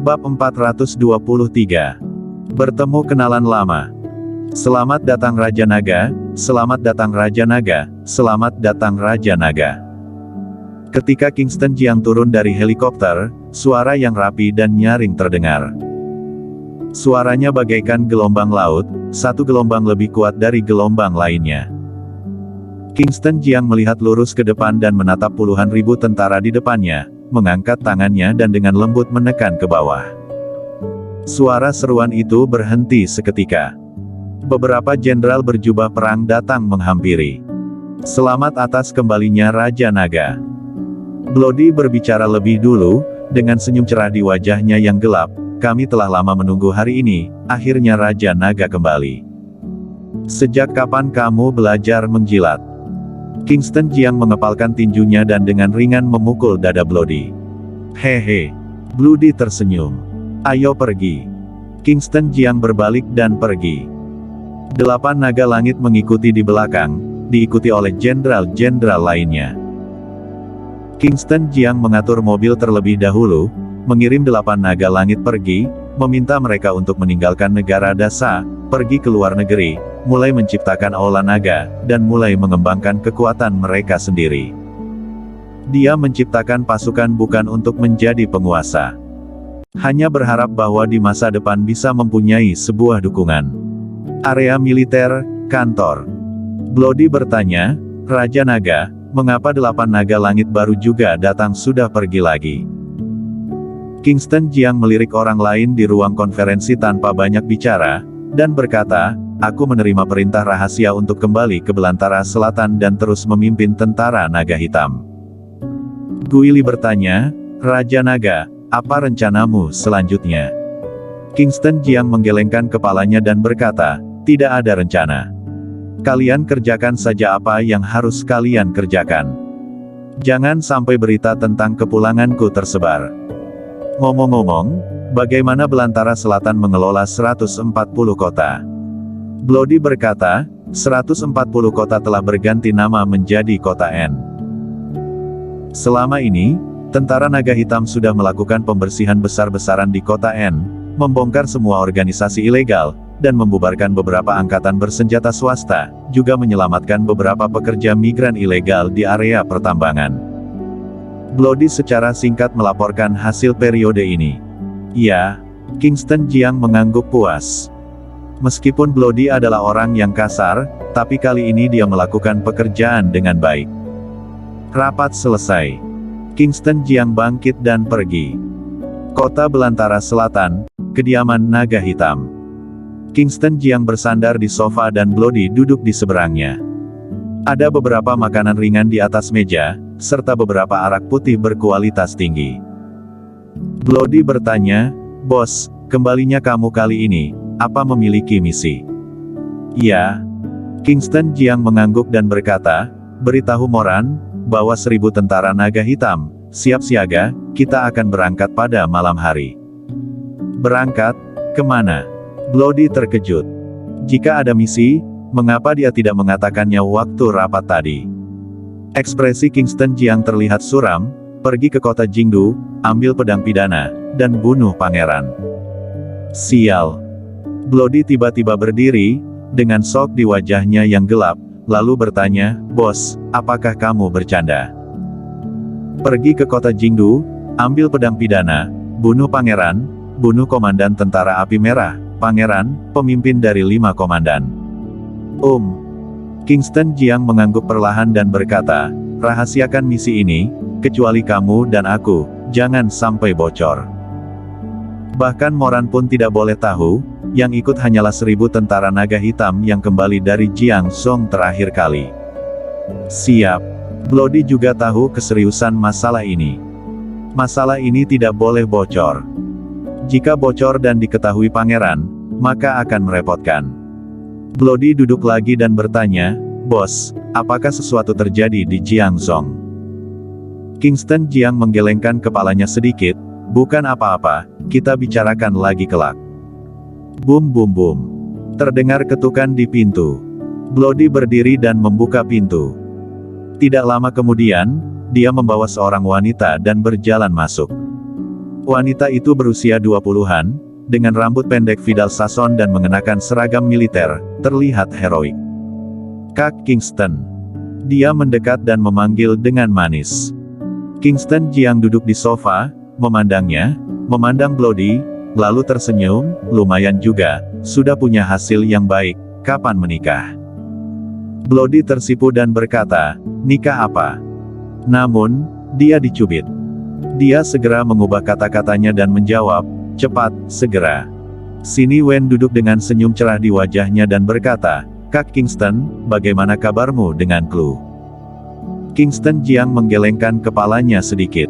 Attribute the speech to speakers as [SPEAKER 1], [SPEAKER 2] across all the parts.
[SPEAKER 1] Bab 423. Bertemu kenalan lama. Selamat datang Raja Naga, selamat datang Raja Naga, selamat datang Raja Naga. Ketika Kingston Jiang turun dari helikopter, suara yang rapi dan nyaring terdengar. Suaranya bagaikan gelombang laut, satu gelombang lebih kuat dari gelombang lainnya. Kingston Jiang melihat lurus ke depan dan menatap puluhan ribu tentara di depannya, mengangkat tangannya dan dengan lembut menekan ke bawah. Suara seruan itu berhenti seketika. Beberapa jenderal berjubah perang datang menghampiri. Selamat atas kembalinya Raja Naga. Bloody berbicara lebih dulu, dengan senyum cerah di wajahnya yang gelap. Kami telah lama menunggu hari ini, akhirnya Raja Naga kembali. Sejak kapan kamu belajar menjilat? Kingston Jiang mengepalkan tinjunya dan dengan ringan memukul dada Bloody. Hehe. Bloody tersenyum. Ayo pergi. Kingston Jiang berbalik dan pergi. 8 naga langit mengikuti di belakang, diikuti oleh jenderal-jenderal lainnya. Kingston Jiang mengatur mobil terlebih dahulu, mengirim 8 naga langit pergi, meminta mereka untuk meninggalkan negara Dasa, pergi ke luar negeri, mulai menciptakan aula naga, dan mulai mengembangkan kekuatan mereka sendiri. Dia menciptakan pasukan bukan untuk menjadi penguasa. Hanya berharap bahwa di masa depan bisa mempunyai sebuah dukungan. Area militer, kantor. Bloody bertanya, Raja Naga, mengapa 8 naga langit baru juga datang sudah pergi lagi? Kingston Jiang melirik orang lain di ruang konferensi tanpa banyak bicara, dan berkata, aku menerima perintah rahasia untuk kembali ke Belantara Selatan dan terus memimpin tentara naga hitam. Guili bertanya, Raja Naga, apa rencanamu selanjutnya? Kingston Jiang menggelengkan kepalanya dan berkata, tidak ada rencana. Kalian kerjakan saja apa yang harus kalian kerjakan. Jangan sampai berita tentang kepulanganku tersebar. Ngomong-ngomong, bagaimana Belantara Selatan mengelola 140 kota? Bloody berkata, 140 kota telah berganti nama menjadi kota N. Selama ini, tentara naga hitam sudah melakukan pembersihan besar-besaran di kota N, membongkar semua organisasi ilegal, dan membubarkan beberapa angkatan bersenjata swasta, juga menyelamatkan beberapa pekerja migran ilegal di area pertambangan. Bloody secara singkat melaporkan hasil periode ini. Ya, Kingston Jiang mengangguk puas. Meskipun Bloody adalah orang yang kasar, tapi kali ini dia melakukan pekerjaan dengan baik. Rapat selesai. Kingston Jiang bangkit dan pergi. Kota Belantara Selatan, kediaman naga hitam. Kingston Jiang bersandar di sofa dan Bloody duduk di seberangnya. Ada beberapa makanan ringan di atas meja, serta beberapa arak putih berkualitas tinggi. Bloody bertanya, Bos, kembalinya kamu kali ini, apa memiliki misi? Ya. Kingston Jiang mengangguk dan berkata, beritahu Moran, bahwa 1000 tentara naga hitam, siap siaga, kita akan berangkat pada malam hari. Berangkat? Kemana? Bloody terkejut. Jika ada misi, mengapa dia tidak mengatakannya waktu rapat tadi? Ekspresi Kingston Jiang terlihat suram, pergi ke kota Jingdu, ambil pedang pidana, dan bunuh pangeran. Sial. Bloody tiba-tiba berdiri, dengan shock di wajahnya yang gelap, lalu bertanya, Bos, apakah kamu bercanda? Pergi ke kota Jingdu, ambil pedang pidana, bunuh pangeran, bunuh komandan tentara api merah, pangeran, pemimpin dari 5 komandan. Kingston Jiang mengangguk perlahan dan berkata, rahasiakan misi ini, kecuali kamu dan aku, jangan sampai bocor. Bahkan Moran pun tidak boleh tahu, yang ikut hanyalah 1000 tentara naga hitam yang kembali dari Jiangzhou terakhir kali. Siap. Bloody juga tahu keseriusan masalah ini. Masalah ini tidak boleh bocor. Jika bocor dan diketahui pangeran, maka akan merepotkan. Bloody duduk lagi dan bertanya, Bos, apakah sesuatu terjadi di Jiangzhou? Kingston Jiang menggelengkan kepalanya sedikit, bukan apa-apa, kita bicarakan lagi kelak. Bum bum bum. Terdengar ketukan di pintu. Bloody berdiri dan membuka pintu. Tidak lama kemudian, dia membawa seorang wanita dan berjalan masuk. Wanita itu berusia 20-an, dengan rambut pendek Vidal Sassoon dan mengenakan seragam militer, terlihat heroik. Kak Kingston. Dia mendekat dan memanggil dengan manis. Kingston Jiang duduk di sofa, memandangnya, memandang Bloody, lalu tersenyum, lumayan juga, sudah punya hasil yang baik, kapan menikah? Bloody tersipu dan berkata, nikah apa? Namun, dia dicubit. Dia segera mengubah kata-katanya dan menjawab, cepat, segera. Sini Wen duduk dengan senyum cerah di wajahnya dan berkata, Kak Kingston, bagaimana kabarmu dengan Clue? Kingston Jiang menggelengkan kepalanya sedikit.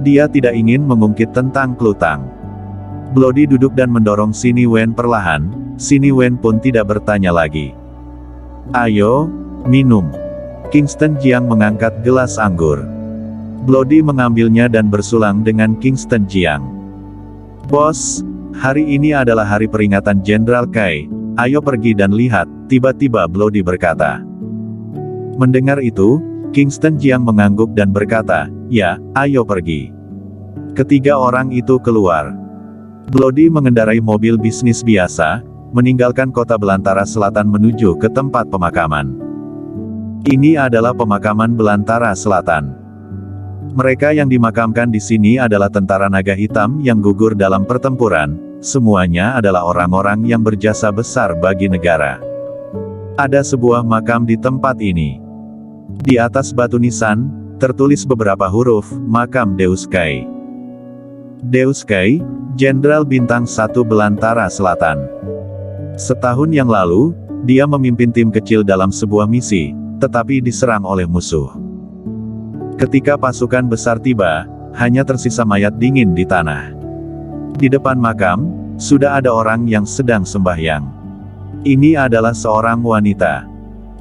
[SPEAKER 1] Dia tidak ingin mengungkit tentang Clue Tang. Bloody duduk dan mendorong Sini Wen perlahan, Sini Wen pun tidak bertanya lagi. Ayo, minum. Kingston Jiang mengangkat gelas anggur. Bloody mengambilnya dan bersulang dengan Kingston Jiang. Bos, hari ini adalah hari peringatan Jenderal Kai, ayo pergi dan lihat, tiba-tiba Bloody berkata. Mendengar itu, Kingston Jiang mengangguk dan berkata, ya, ayo pergi. Ketiga orang itu keluar. Bloody mengendarai mobil bisnis biasa, meninggalkan kota belantara selatan menuju ke tempat pemakaman. Ini adalah pemakaman belantara selatan. Mereka yang dimakamkan di sini adalah tentara naga hitam yang gugur dalam pertempuran, semuanya adalah orang-orang yang berjasa besar bagi negara. Ada sebuah makam di tempat ini. Di atas batu nisan, tertulis beberapa huruf, makam Deus Kai. Deus Kai, Jenderal Bintang 1 Belantara Selatan. Setahun yang lalu, dia memimpin tim kecil dalam sebuah misi, tetapi diserang oleh musuh. Ketika pasukan besar tiba, hanya tersisa mayat dingin di tanah. Di depan makam, sudah ada orang yang sedang sembahyang. Ini adalah seorang wanita.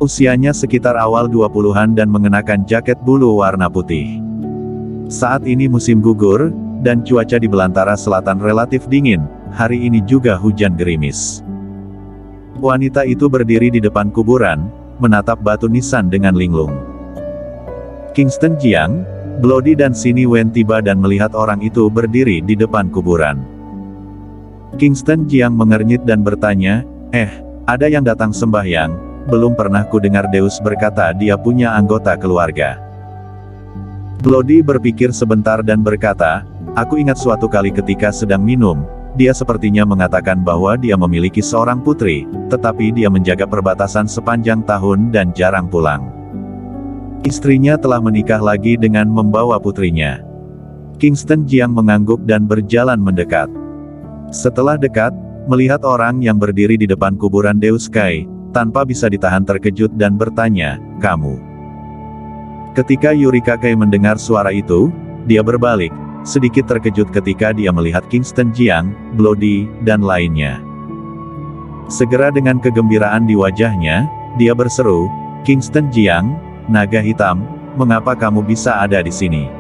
[SPEAKER 1] Usianya sekitar awal 20-an dan mengenakan jaket bulu warna putih. Saat ini musim gugur, dan cuaca di belantara selatan relatif dingin, hari ini juga hujan gerimis. Wanita itu berdiri di depan kuburan, menatap batu nisan dengan linglung. Kingston Jiang, Bloody dan Sini Wen tiba dan melihat orang itu berdiri di depan kuburan. Kingston Jiang mengernyit dan bertanya, ada yang datang sembahyang, belum pernah ku dengar Deus berkata dia punya anggota keluarga. Bloody berpikir sebentar dan berkata, aku ingat suatu kali ketika sedang minum, dia sepertinya mengatakan bahwa dia memiliki seorang putri, tetapi dia menjaga perbatasan sepanjang tahun dan jarang pulang. Istrinya telah menikah lagi dengan membawa putrinya. Kingston Jiang mengangguk dan berjalan mendekat. Setelah dekat, melihat orang yang berdiri di depan kuburan Deus Kai, tanpa bisa ditahan terkejut dan bertanya, kamu? Ketika Eureka Kai mendengar suara itu, dia berbalik, sedikit terkejut ketika dia melihat Kingston Jiang, Bloody, dan lainnya. Segera dengan kegembiraan di wajahnya, dia berseru, Kingston Jiang, naga hitam, mengapa kamu bisa ada di sini?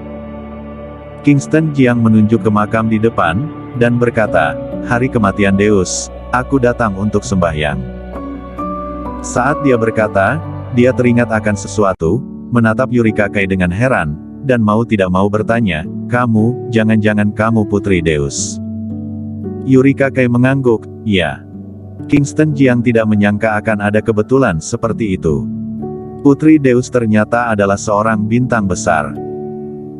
[SPEAKER 1] Kingston Jiang menunjuk ke makam di depan, dan berkata, hari kematian Deus, aku datang untuk sembahyang. Saat dia berkata, dia teringat akan sesuatu, menatap Eureka Kai dengan heran, dan mau tidak mau bertanya, kamu, jangan-jangan kamu putri Deus? Eureka Kai mengangguk, ya. Kingston Jiang tidak menyangka akan ada kebetulan seperti itu. Putri Deus ternyata adalah seorang bintang besar.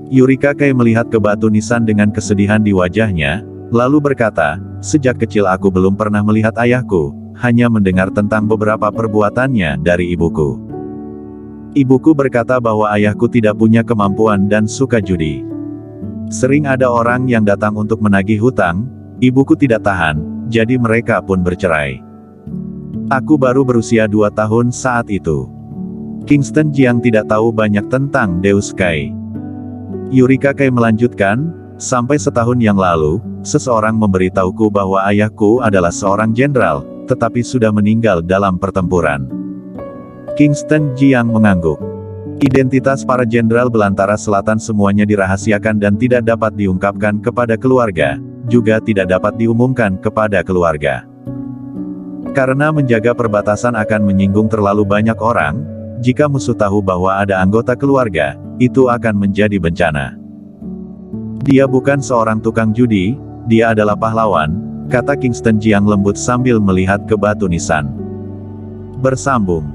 [SPEAKER 1] Eureka Kai melihat ke batu nisan dengan kesedihan di wajahnya, lalu berkata, sejak kecil aku belum pernah melihat ayahku, hanya mendengar tentang beberapa perbuatannya dari ibuku. Ibuku berkata bahwa ayahku tidak punya kemampuan dan suka judi. Sering ada orang yang datang untuk menagih hutang, ibuku tidak tahan, jadi mereka pun bercerai. Aku baru berusia 2 tahun saat itu. Kingston Jiang tidak tahu banyak tentang Deus Kai. Eureka Kai melanjutkan, sampai setahun yang lalu, seseorang memberitahuku bahwa ayahku adalah seorang jenderal, tetapi sudah meninggal dalam pertempuran. Kingston Jiang mengangguk. Identitas para jenderal belantara selatan semuanya dirahasiakan dan tidak dapat diungkapkan kepada keluarga, juga tidak dapat diumumkan kepada keluarga. Karena menjaga perbatasan akan menyinggung terlalu banyak orang, jika musuh tahu bahwa ada anggota keluarga, itu akan menjadi bencana. Dia bukan seorang tukang judi, dia adalah pahlawan, kata Kingston Jiang lembut sambil melihat ke batu nisan. Bersambung.